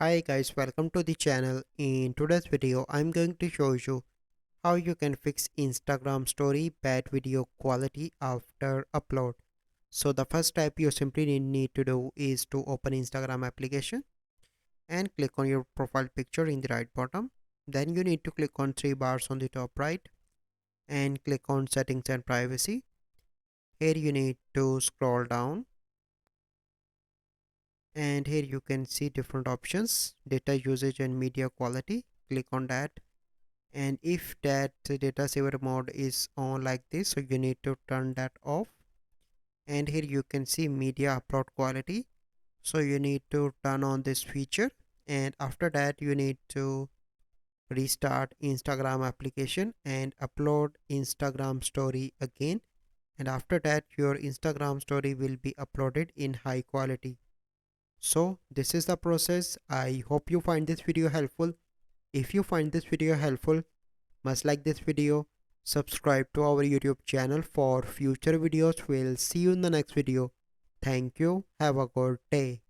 Hi guys, welcome to the channel. In today's video, I'm going to show you how you can fix Instagram story bad video quality after upload. So the first step you simply need to do is to open Instagram application and click on your profile picture in the right bottom. Then you need to click on three bars on the top right and click on settings and privacy. Here you need to scroll down and here you can see different options, data usage and media quality. Click on that, and if that data saver mode is on like this, so you need to turn that off. And here you can see media upload quality, so you need to turn on this feature. And after that you need to restart Instagram application and upload Instagram story again, and after that your Instagram story will be uploaded in high quality. So this is the process. I hope you find this video helpful. If you find this video helpful, must like this video, subscribe to our YouTube channel for future videos. We'll see you in the next video. Thank you. Have a good day.